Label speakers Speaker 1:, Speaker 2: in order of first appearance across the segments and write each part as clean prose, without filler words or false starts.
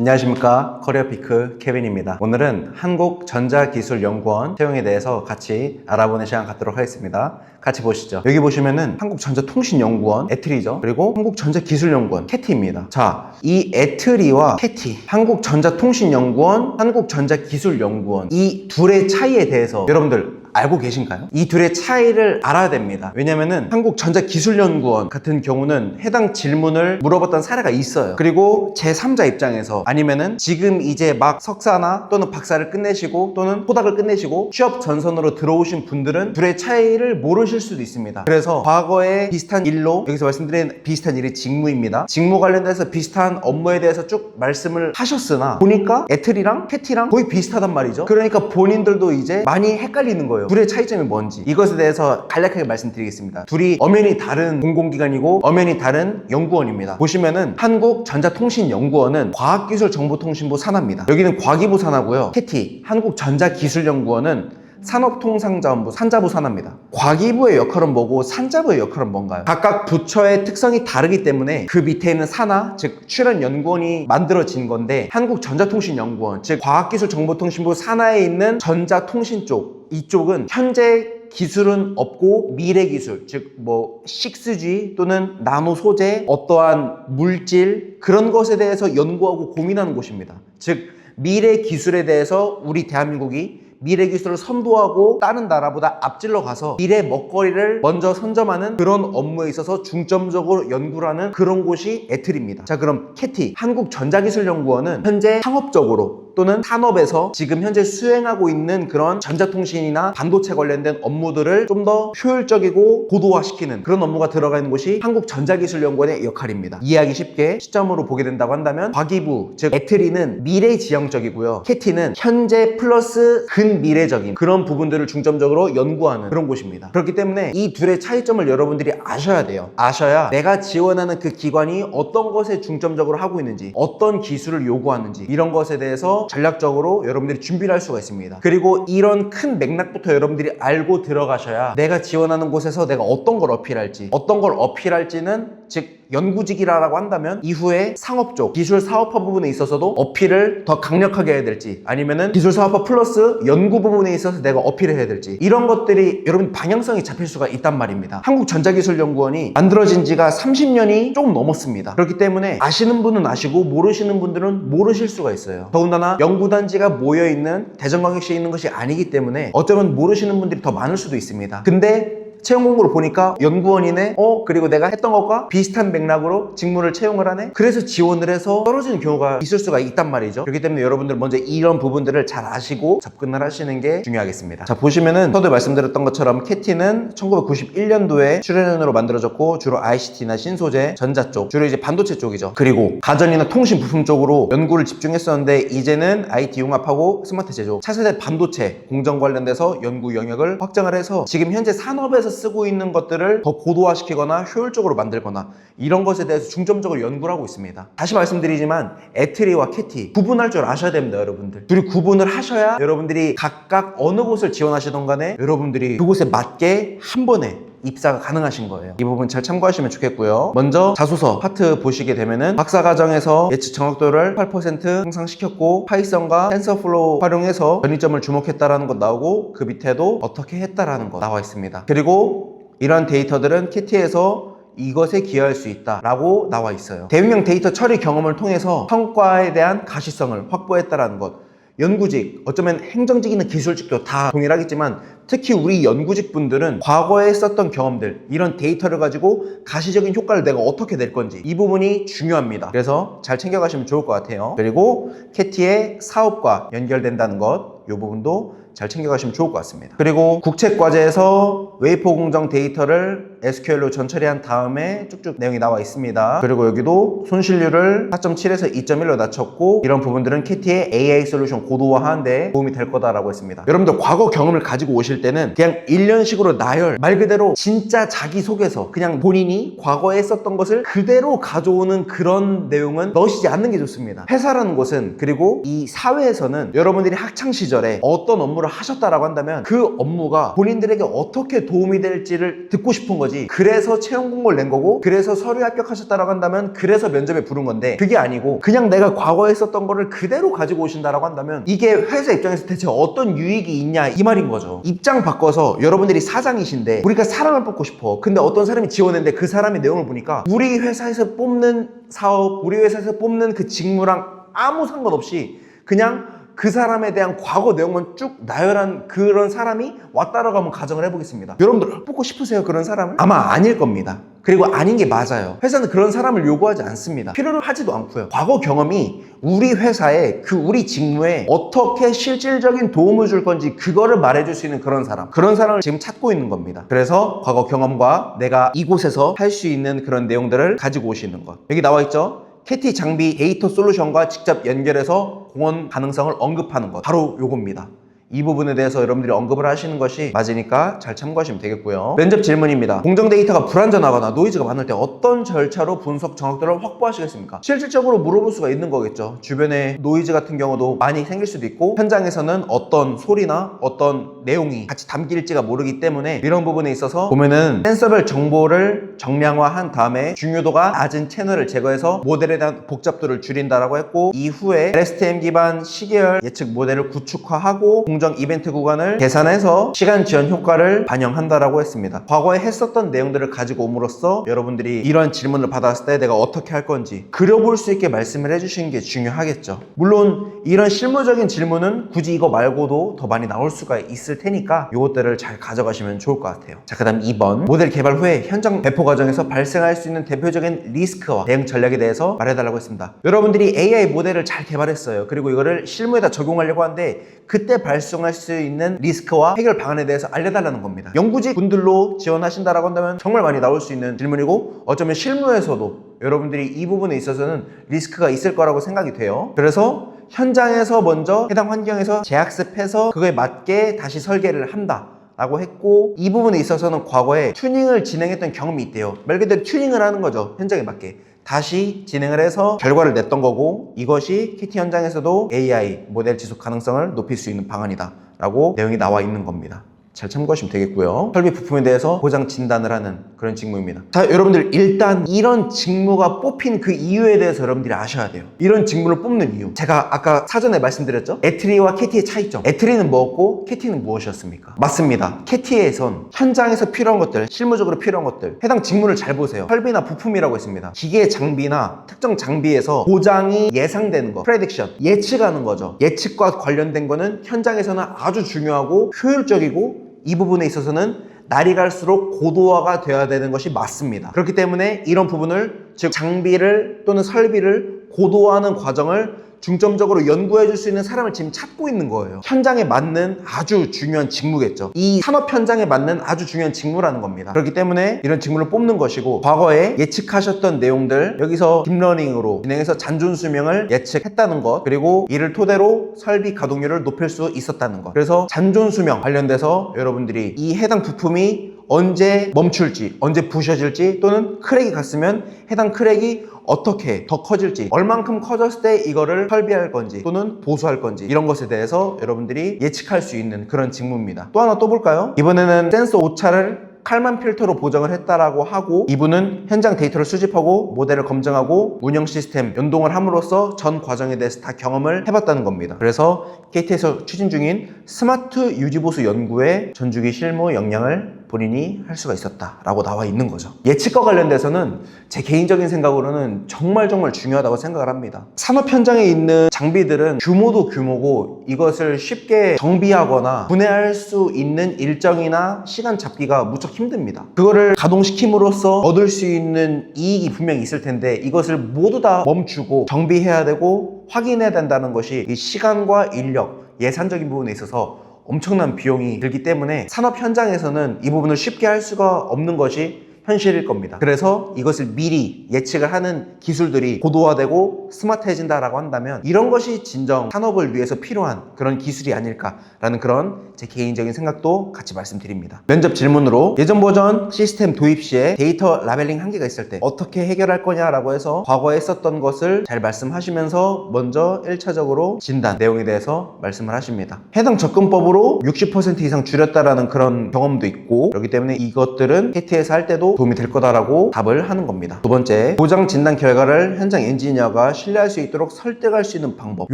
Speaker 1: 안녕하십니까, 커리어피크 케빈입니다. 오늘은 한국전자기술연구원 채용에 대해서 같이 알아보는 시간 갖도록 하겠습니다. 같이 보시죠. 여기 보시면은 한국전자통신연구원 에트리죠. 그리고 한국전자기술연구원 캐티입니다. 자, 이 에트리와 캐티, 한국전자통신연구원, 한국전자기술연구원, 이 둘의 차이에 대해서 여러분들 알고 계신가요? 이 둘의 차이를 알아야 됩니다. 왜냐면은 한국전자기술연구원 같은 경우는 해당 질문을 물어봤던 사례가 있어요. 그리고 제3자 입장에서 아니면은 지금 이제 막 석사나 또는 박사를 끝내시고 또는 포닥을 끝내시고 취업 전선으로 들어오신 분들은 둘의 차이를 모르실 수도 있습니다. 그래서 과거에 비슷한 일로, 여기서 말씀드린 비슷한 일이 직무입니다. 직무 관련돼서 비슷한 업무에 대해서 쭉 말씀을 하셨으나 보니까 에트리랑 캐티랑 거의 비슷하단 말이죠. 그러니까 본인들도 이제 많이 헷갈리는 거예요. 둘의 차이점이 뭔지, 이것에 대해서 간략하게 말씀드리겠습니다. 둘이 엄연히 다른 공공기관이고 엄연히 다른 연구원입니다. 보시면은 한국전자통신연구원은 과학기술정보통신부 산하입니다. 여기는 과기부 산하고요. 캐티, 한국전자기술연구원은 산업통상자원부 산자부 산하입니다. 과기부의 역할은 뭐고 산자부의 역할은 뭔가요? 각각 부처의 특성이 다르기 때문에 그 밑에 있는 산하, 즉 출연연구원이 만들어진 건데, 한국전자통신연구원, 즉 과학기술정보통신부 산하에 있는 전자통신 쪽, 이쪽은 현재 기술은 없고 미래 기술, 즉 뭐 6G 또는 나노 소재, 어떠한 물질, 그런 것에 대해서 연구하고 고민하는 곳입니다. 즉 미래 기술에 대해서 우리 대한민국이 미래 기술을 선도하고 다른 나라보다 앞질러 가서 미래 먹거리를 먼저 선점하는 그런 업무에 있어서 중점적으로 연구를 하는 그런 곳이 에트리입니다. 자, 그럼 캐티, 한국전자기술연구원은 현재 상업적으로 또는 산업에서 지금 현재 수행하고 있는 그런 전자통신이나 반도체 관련된 업무들을 좀 더 효율적이고 고도화시키는 그런 업무가 들어가 있는 곳이 한국전자기술연구원의 역할입니다. 이해하기 쉽게 시점으로 보게 된다고 한다면 과기부, 즉 에트리는 미래지향적이고요. 캐티는 현재 플러스 근미래적인 그런 부분들을 중점적으로 연구하는 그런 곳입니다. 그렇기 때문에 이 둘의 차이점을 여러분들이 아셔야 돼요. 아셔야 내가 지원하는 그 기관이 어떤 것에 중점적으로 하고 있는지, 어떤 기술을 요구하는지, 이런 것에 대해서 전략적으로 여러분들이 준비를 할 수가 있습니다. 그리고 이런 큰 맥락부터 여러분들이 알고 들어가셔야 내가 지원하는 곳에서 내가 어떤 걸 어필할지, 어떤 걸 어필할지는, 즉 연구직이라고 한다면 이후에 상업 쪽, 기술 사업화 부분에 있어서도 어필을 더 강력하게 해야 될지, 아니면은 기술 사업화 플러스 연구 부분에 있어서 내가 어필을 해야 될지, 이런 것들이 여러분 방향성이 잡힐 수가 있단 말입니다. 한국전자기술연구원이 만들어진 지가 30년이 조금 넘었습니다. 그렇기 때문에 아시는 분은 아시고 모르시는 분들은 모르실 수가 있어요. 더군다나 연구단지가 모여있는 대전광역시에 있는 것이 아니기 때문에 어쩌면 모르시는 분들이 더 많을 수도 있습니다. 근데 채용 공고를 보니까 연구원이네? 그리고 내가 했던 것과 비슷한 맥락으로 직무를 채용을 하네? 그래서 지원을 해서 떨어지는 경우가 있을 수가 있단 말이죠. 그렇기 때문에 여러분들 먼저 이런 부분들을 잘 아시고 접근을 하시는 게 중요하겠습니다. 자, 보시면은 서두에 말씀드렸던 것처럼 캐티는 1991년도에 출연연으로 만들어졌고, 주로 ICT나 신소재, 전자 쪽, 주로 이제 반도체 쪽이죠. 그리고 가전이나 통신 부품 쪽으로 연구를 집중했었는데, 이제는 IT 융합하고 스마트 제조, 차세대 반도체 공정 관련돼서 연구 영역을 확장을 해서 지금 현재 산업에서 쓰고 있는 것들을 더 고도화시키거나 효율적으로 만들거나 이런 것에 대해서 중점적으로 연구를 하고 있습니다. 다시 말씀드리지만 에트리와 캐티 구분할 줄 아셔야 됩니다. 여러분들 둘이 구분을 하셔야 여러분들이 각각 어느 곳을 지원하시던 간에 여러분들이 그곳에 맞게 한 번에 입사가 가능하신 거예요. 이 부분 잘 참고하시면 좋겠고요. 먼저 자소서 파트 보시게 되면은 박사과정에서 예측 정확도를 8% 향상시켰고 파이썬과 텐서플로우 활용해서 전이점을 주목했다라는 것 나오고, 그 밑에도 어떻게 했다라는 것 나와 있습니다. 그리고 이러한 데이터들은 캐티에서 이것에 기여할 수 있다라고 나와 있어요. 대용량 데이터 처리 경험을 통해서 성과에 대한 가시성을 확보했다라는 것. 연구직, 어쩌면 행정직이나 기술직도 다 동일하겠지만 특히 우리 연구직 분들은 과거에 썼던 경험들, 이런 데이터를 가지고 가시적인 효과를 내가 어떻게 낼 건지, 이 부분이 중요합니다. 그래서 잘 챙겨가시면 좋을 것 같아요. 그리고 캐티의 사업과 연결된다는 것, 이 부분도 잘 챙겨가시면 좋을 것 같습니다. 그리고 국책과제에서 웨이퍼 공정 데이터를 SQL로 전처리한 다음에 쭉쭉 내용이 나와 있습니다. 그리고 여기도 손실률을 4.7에서 2.1로 낮췄고, 이런 부분들은 캐티의 AI 솔루션 고도화하는 데 도움이 될 거다라고 했습니다. 여러분들 과거 경험을 가지고 오실 보실 때는 그냥 일련식으로 나열, 말 그대로 진짜 자기소개서, 그냥 본인이 과거에 했었던 것을 그대로 가져오는 그런 내용은 넣으시지 않는 게 좋습니다. 회사라는 곳은, 그리고 이 사회에서는 여러분들이 학창시절에 어떤 업무를 하셨다라고 한다면 그 업무가 본인들에게 어떻게 도움이 될지를 듣고 싶은 거지, 그래서 채용 공고를 낸 거고, 그래서 서류 합격하셨다라고 한다면 그래서 면접에 부른 건데, 그게 아니고 그냥 내가 과거에 했었던 거를 그대로 가지고 오신다라고 한다면 이게 회사 입장에서 대체 어떤 유익이 있냐 이 말인 거죠. 입장 바꿔서 여러분들이 사장이신데 우리가 사람을 뽑고 싶어. 근데 어떤 사람이 지원했는데 그 사람의 내용을 보니까 우리 회사에서 뽑는 사업, 우리 회사에서 뽑는 그 직무랑 아무 상관없이 그냥 그 사람에 대한 과거 내용만 쭉 나열한 그런 사람이 왔다라고 한번 가정을 해보겠습니다. 여러분들 뽑고 싶으세요? 그런 사람을? 아마 아닐 겁니다. 그리고 아닌 게 맞아요. 회사는 그런 사람을 요구하지 않습니다. 필요로 하지도 않고요. 과거 경험이 우리 회사에, 그 우리 직무에 어떻게 실질적인 도움을 줄 건지 그거를 말해줄 수 있는 그런 사람을 지금 찾고 있는 겁니다. 그래서 과거 경험과 내가 이곳에서 할 수 있는 그런 내용들을 가지고 오시는 것. 여기 나와 있죠? KT 장비 데이터 솔루션과 직접 연결해서 공헌 가능성을 언급하는 것, 바로 요겁니다. 이 부분에 대해서 여러분들이 언급을 하시는 것이 맞으니까 잘 참고하시면 되겠고요. 면접 질문입니다. 공정 데이터가 불완전하거나 노이즈가 많을 때 어떤 절차로 분석 정확도를 확보하시겠습니까? 실질적으로 물어볼 수가 있는 거겠죠. 주변에 노이즈 같은 경우도 많이 생길 수도 있고, 현장에서는 어떤 소리나 어떤 내용이 같이 담길지가 모르기 때문에 이런 부분에 있어서 보면은 센서별 정보를 정량화한 다음에 중요도가 낮은 채널을 제거해서 모델에 대한 복잡도를 줄인다라고 했고, 이후에 LSTM 기반 시계열 예측 모델을 구축화하고 공정 이벤트 구간을 계산해서 시간 지연 효과를 반영한다라고 했습니다. 과거에 했었던 내용들을 가지고 옴으로써 여러분들이 이런 질문을 받았을 때 내가 어떻게 할 건지 그려볼 수 있게 말씀을 해주시는 게 중요하겠죠. 물론 이런 실무적인 질문은 굳이 이거 말고도 더 많이 나올 수가 있을 테니까 이것들을 잘 가져가시면 좋을 것 같아요. 자, 그 다음 2번, 모델 개발 후에 현장 배포 과정에서 발생할 수 있는 대표적인 리스크와 대응 전략에 대해서 말해달라고 했습니다. 여러분들이 AI 모델을 잘 개발했어요. 그리고 이거를 실무에다 적용하려고 하는데 그때 발생할 수 있는 리스크와 해결 방안에 대해서 알려달라는 겁니다. 연구직 분들로 지원하신다라고 한다면 정말 많이 나올 수 있는 질문이고, 어쩌면 실무에서도 여러분들이 이 부분에 있어서는 리스크가 있을 거라고 생각이 돼요. 그래서 현장에서 먼저 해당 환경에서 재학습해서 그거에 맞게 다시 설계를 한다 라고 했고, 이 부분에 있어서는 과거에 튜닝을 진행했던 경험이 있대요. 말 그대로 튜닝을 하는 거죠. 현장에 맞게 다시 진행을 해서 결과를 냈던 거고, 이것이 KT 현장에서도 AI 모델 지속 가능성을 높일 수 있는 방안이다 라고 내용이 나와 있는 겁니다. 잘 참고하시면 되겠고요. 설비 부품에 대해서 고장 진단을 하는 그런 직무입니다. 자, 여러분들 일단 이런 직무가 뽑힌 그 이유에 대해서 여러분들이 아셔야 돼요. 이런 직무를 뽑는 이유, 제가 아까 사전에 말씀드렸죠? 에트리와 KT의 차이점. 에트리는 뭐였고 KT는 무엇이었습니까? 맞습니다. KT에선 현장에서 필요한 것들, 실무적으로 필요한 것들, 해당 직무를 잘 보세요. 설비나 부품이라고 했습니다. 기계 장비나 특정 장비에서 고장이 예상되는 거, 프레딕션, 예측하는 거죠. 예측과 관련된 거는 현장에서는 아주 중요하고 효율적이고, 이 부분에 있어서는 날이 갈수록 고도화가 되어야 되는 것이 맞습니다. 그렇기 때문에 이런 부분을, 즉 장비를 또는 설비를 고도화하는 과정을 중점적으로 연구해 줄 수 있는 사람을 지금 찾고 있는 거예요. 현장에 맞는 아주 중요한 직무겠죠. 이 산업 현장에 맞는 아주 중요한 직무라는 겁니다. 그렇기 때문에 이런 직무를 뽑는 것이고, 과거에 예측하셨던 내용들 여기서 딥러닝으로 진행해서 잔존수명을 예측했다는 것, 그리고 이를 토대로 설비 가동률을 높일 수 있었다는 것. 그래서 잔존수명 관련돼서 여러분들이 이 해당 부품이 언제 멈출지, 언제 부셔질지, 또는 크랙이 갔으면 해당 크랙이 어떻게 더 커질지, 얼만큼 커졌을 때 이거를 설비할 건지 또는 보수할 건지, 이런 것에 대해서 여러분들이 예측할 수 있는 그런 직무입니다. 또 하나 또 볼까요? 이번에는 센서 오차를 칼만 필터로 보정을 했다라고 하고, 이분은 현장 데이터를 수집하고 모델을 검증하고 운영 시스템 연동을 함으로써 전 과정에 대해서 다 경험을 해봤다는 겁니다. 그래서 KT에서 추진 중인 스마트 유지보수 연구에 전주기 실무 역량을 본인이 할 수가 있었다라고 나와 있는 거죠. 예측과 관련돼서는 제 개인적인 생각으로는 정말 중요하다고 생각을 합니다. 산업 현장에 있는 장비들은 규모도 규모고, 이것을 쉽게 정비하거나 분해할 수 있는 일정이나 시간 잡기가 무척 힘듭니다. 그거를 가동시킴으로써 얻을 수 있는 이익이 분명히 있을 텐데, 이것을 모두 다 멈추고 정비해야 되고 확인해야 된다는 것이 이 시간과 인력, 예산적인 부분에 있어서 엄청난 비용이 들기 때문에 산업 현장에서는 이 부분을 쉽게 할 수가 없는 것이 현실일 겁니다. 그래서 이것을 미리 예측을 하는 기술들이 고도화되고 스마트해진다라고 한다면 이런 것이 진정 산업을 위해서 필요한 그런 기술이 아닐까라는 그런 제 개인적인 생각도 같이 말씀드립니다. 면접 질문으로 예전 버전 시스템 도입 시에 데이터 라벨링 한계가 있을 때 어떻게 해결할 거냐라고 해서 과거에 썼던 것을 잘 말씀하시면서 먼저 1차적으로 진단 내용에 대해서 말씀을 하십니다. 해당 접근법으로 60% 이상 줄였다라는 그런 경험도 있고, 그렇기 때문에 이것들은 KT에서 할 때도 도움이 될 거다라고 답을 하는 겁니다. 두 번째, 보장 진단 결과를 현장 엔지니어가 신뢰할 수 있도록 설득할 수 있는 방법. 이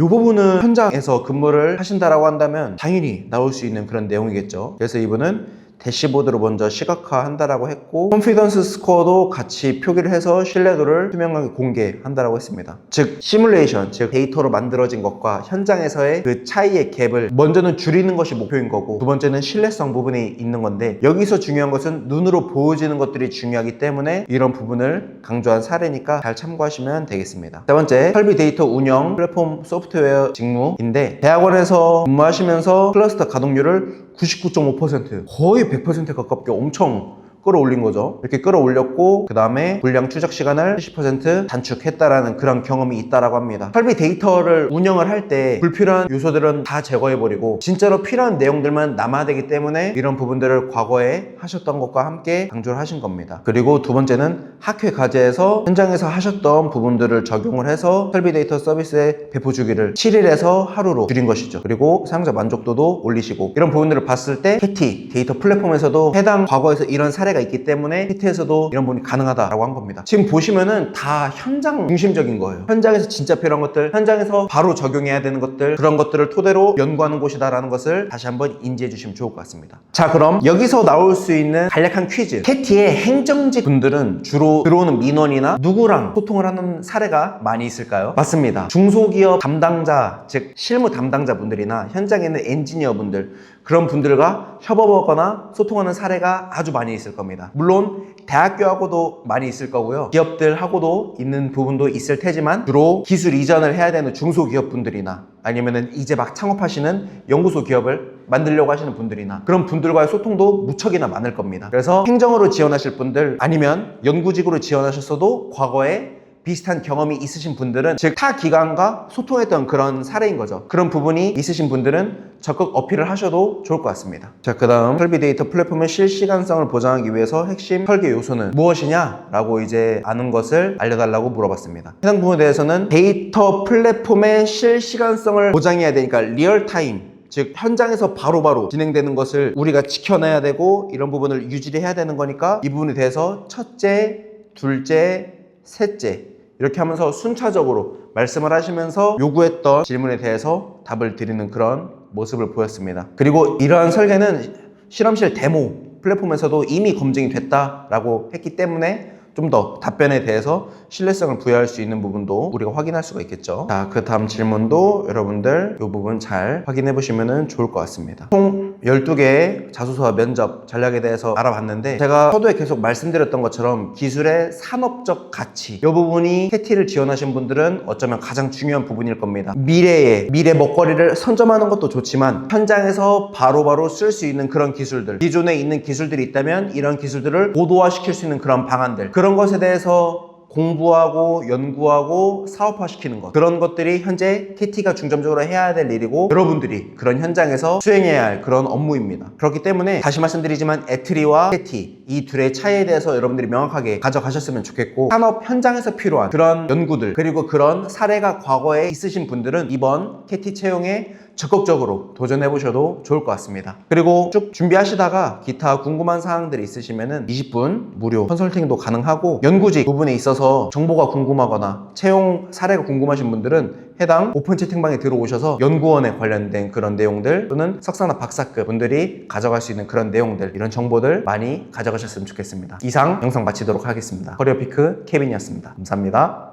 Speaker 1: 부분은 현장에서 근무를 하신다라고 한다면 당연히 나올 수 있는 그런 내용이겠죠. 그래서 이분은 대시보드로 먼저 시각화한다라고 했고, 컨피던스 스코어도 같이 표기를 해서 신뢰도를 투명하게 공개한다라고 했습니다. 즉 시뮬레이션, 즉 데이터로 만들어진 것과 현장에서의 그 차이의 갭을 먼저는 줄이는 것이 목표인 거고, 두 번째는 신뢰성 부분이 있는 건데, 여기서 중요한 것은 눈으로 보여지는 것들이 중요하기 때문에 이런 부분을 강조한 사례니까 잘 참고하시면 되겠습니다. 세 번째, 설비 데이터 운영 플랫폼 소프트웨어 직무인데, 대학원에서 근무하시면서 클러스터 가동률을 99.5% 거의 100% 가깝게 엄청 끌어올린 거죠. 이렇게 끌어올렸고, 그 다음에 분량 추적 시간을 70% 단축했다라는 그런 경험이 있다라고 합니다. 설비 데이터를 운영을 할 때 불필요한 요소들은 다 제거해버리고 진짜로 필요한 내용들만 남아야 되기 때문에 이런 부분들을 과거에 하셨던 것과 함께 강조를 하신 겁니다. 그리고 두 번째는 학회 과제에서 현장에서 하셨던 부분들을 적용을 해서 설비 데이터 서비스의 배포 주기를 7일에서 하루로 줄인 것이죠. 그리고 사용자 만족도도 올리시고, 이런 부분들을 봤을 때 KT 데이터 플랫폼에서도 해당 과거에서 이런 사례가 있기 때문에 KT에서도 이런 부분이 가능하다라고 한 겁니다. 지금 보시면은 다 현장 중심적인 거예요. 현장에서 진짜 필요한 것들, 현장에서 바로 적용해야 되는 것들, 그런 것들을 토대로 연구하는 곳이다라는 것을 다시 한번 인지해 주시면 좋을 것 같습니다. 자, 그럼 여기서 나올 수 있는 간략한 퀴즈. KT의 행정직 분들은 주로 들어오는 민원이나 누구랑 소통을 하는 사례가 많이 있을까요? 맞습니다. 중소기업 담당자, 즉 실무 담당자 분들이나 현장에 있는 엔지니어 분들, 그런 분들과 협업하거나 소통하는 사례가 아주 많이 있을 겁니다. 물론 대학교하고도 많이 있을 거고요, 기업들하고도 있는 부분도 있을 테지만 주로 기술 이전을 해야 되는 중소기업 분들이나 아니면은 이제 막 창업하시는 연구소 기업을 만들려고 하시는 분들이나 그런 분들과의 소통도 무척이나 많을 겁니다. 그래서 행정으로 지원하실 분들, 아니면 연구직으로 지원하셨어도 과거에 비슷한 경험이 있으신 분들은, 즉 타 기관과 소통했던 그런 사례인 거죠. 그런 부분이 있으신 분들은 적극 어필을 하셔도 좋을 것 같습니다. 자, 그 다음 설비 데이터 플랫폼의 실시간성을 보장하기 위해서 핵심 설계 요소는 무엇이냐? 라고 이제 아는 것을 알려달라고 물어봤습니다. 해당 부분에 대해서는 데이터 플랫폼의 실시간성을 보장해야 되니까 리얼타임, 즉 현장에서 바로바로 진행되는 것을 우리가 지켜내야 되고, 이런 부분을 유지를 해야 되는 거니까 이 부분에 대해서 첫째, 둘째, 셋째 이렇게 하면서 순차적으로 말씀을 하시면서 요구했던 질문에 대해서 답을 드리는 그런 모습을 보였습니다. 그리고 이러한 설계는 실험실 데모 플랫폼에서도 이미 검증이 됐다라고 했기 때문에 좀 더 답변에 대해서 신뢰성을 부여할 수 있는 부분도 우리가 확인할 수가 있겠죠. 자, 그 다음 질문도 여러분들 이 부분 잘 확인해 보시면 좋을 것 같습니다. 총 12개의 자소서와 면접 전략에 대해서 알아봤는데, 제가 서두에 계속 말씀드렸던 것처럼 기술의 산업적 가치, 이 부분이 KT를 지원하신 분들은 어쩌면 가장 중요한 부분일 겁니다. 미래 먹거리를 선점하는 것도 좋지만 현장에서 바로바로 쓸 수 있는 그런 기술들, 기존에 있는 기술들이 있다면 이런 기술들을 고도화시킬 수 있는 그런 방안들, 그런 것에 대해서 공부하고 연구하고 사업화시키는 것, 그런 것들이 현재 KT가 중점적으로 해야 될 일이고, 여러분들이 그런 현장에서 수행해야 할 그런 업무입니다. 그렇기 때문에 다시 말씀드리지만 에트리와 KT 이 둘의 차이에 대해서 여러분들이 명확하게 가져가셨으면 좋겠고, 산업 현장에서 필요한 그런 연구들, 그리고 그런 사례가 과거에 있으신 분들은 이번 KT 채용에 적극적으로 도전해 보셔도 좋을 것 같습니다. 그리고 쭉 준비하시다가 기타 궁금한 사항들이 있으시면은 20분 무료 컨설팅도 가능하고, 연구직 부분에 있어서 정보가 궁금하거나 채용 사례가 궁금하신 분들은 해당 오픈 채팅방에 들어오셔서 연구원에 관련된 그런 내용들, 또는 석사나 박사급 분들이 가져갈 수 있는 그런 내용들, 이런 정보들 많이 가져가셨으면 좋겠습니다. 이상 영상 마치도록 하겠습니다. 커리어피크 케빈이었습니다. 감사합니다.